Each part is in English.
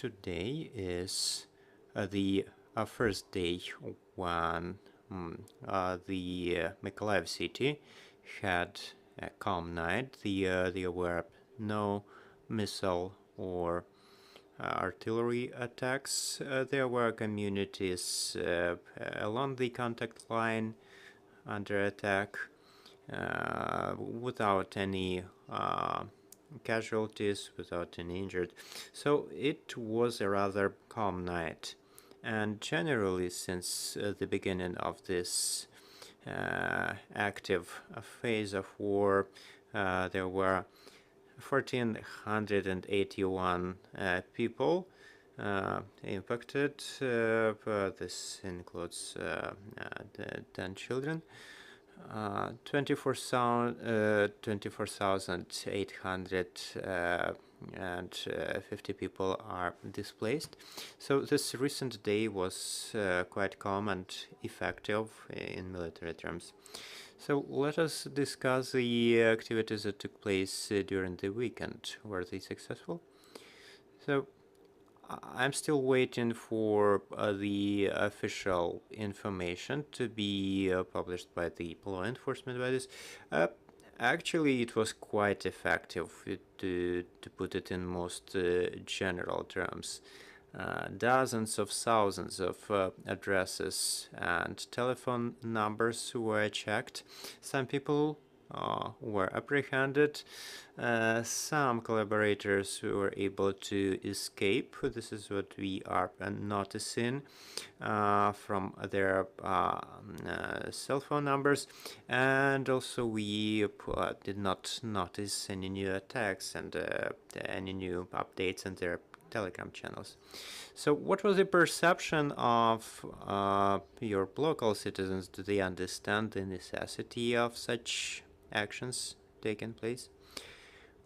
today is the first day when the Mykolaiv city had a calm night. There were no missile or artillery attacks. There were communities along the contact line under attack without any casualties, without any injured. So it was a rather calm night. And generally, since the beginning of this active phase of war, there were 1,481 people impacted. This includes 10 children. 24,850 people are displaced. So this recent day was quite calm and effective in military terms. So let us discuss the activities that took place during the weekend. Were they successful? So I'm still waiting for the official information to be published by the law enforcement bodies. Actually, it was quite effective, to put it in most general terms. Dozens of thousands of addresses and telephone numbers were checked. Some people were apprehended. Some collaborators were able to escape. This is what we are noticing from their cell phone numbers. And also we did not notice any new attacks and any new updates in their Telegram channels. So what was the perception of your local citizens? Do they understand the necessity of such actions taking place?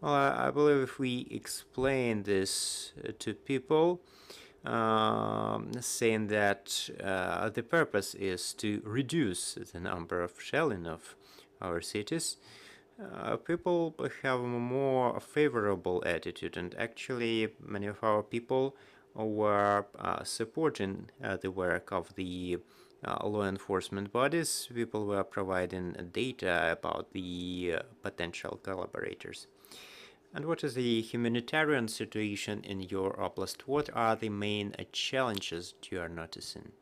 Well, I believe if we explain this to people, saying that the purpose is to reduce the number of shelling of our cities, people have a more favorable attitude, and actually many of our people were supporting the work of the law enforcement bodies. People were providing data about the potential collaborators. And what is the humanitarian situation in your oblast? What are the main challenges you are noticing?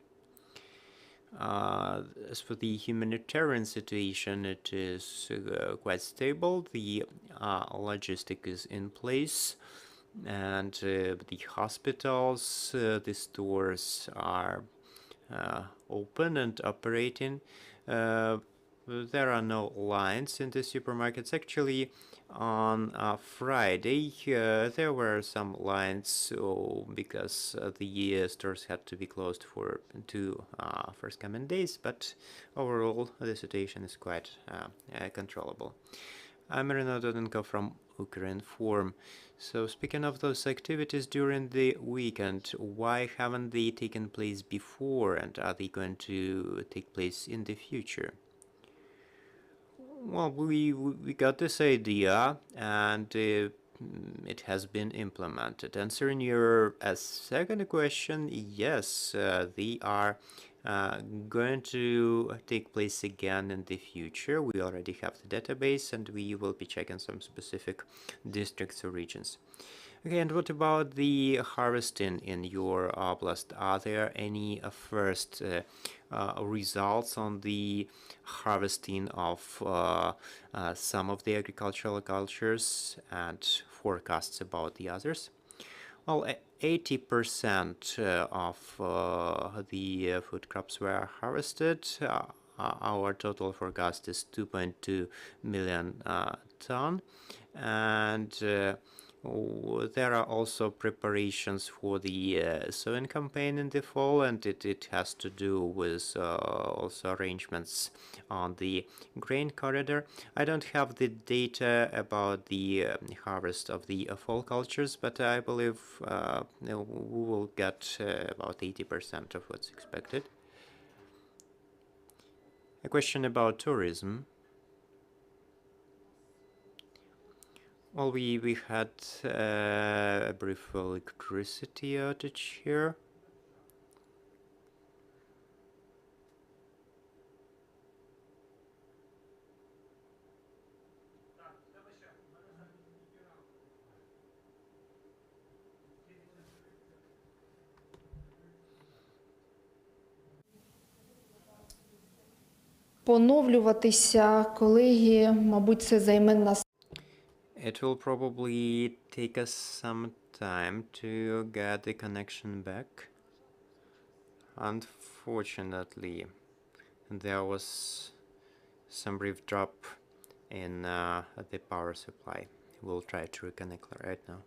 As for the humanitarian situation, it is quite stable. The logistic is in place, and the hospitals, the stores are open and operating. There are no lines in the supermarkets. Actually, on Friday, there were some lines because the stores had to be closed for 2 first coming days, but overall the situation is quite controllable. I'm Irina Dodenko from Ukrinform. So speaking of those activities during the weekend, why haven't they taken place before, and are they going to take place in the future? Well, we got this idea, and it has been implemented. Answering your second question, yes, they are going to take place again in the future. We already have the database, and we will be checking some specific districts or regions. Okay, and what about the harvesting in your oblast? Are there any first results on the harvesting of some of the agricultural cultures and forecasts about the others? Well, 80% of the food crops were harvested. Our total forecast is 2.2 million ton, and there are also preparations for the sowing campaign in the fall, and it has to do with also arrangements on the grain corridor. I don't have the data about the harvest of the fall cultures, but I believe we will get about 80% of what's expected. A question about tourism. Well, we had a brief electricity outage here. Поновлюватися, колеги, мабуть, це займе нас. It will probably take us some time to get the connection back. Unfortunately, there was some brief drop in the power supply. We'll try to reconnect right now.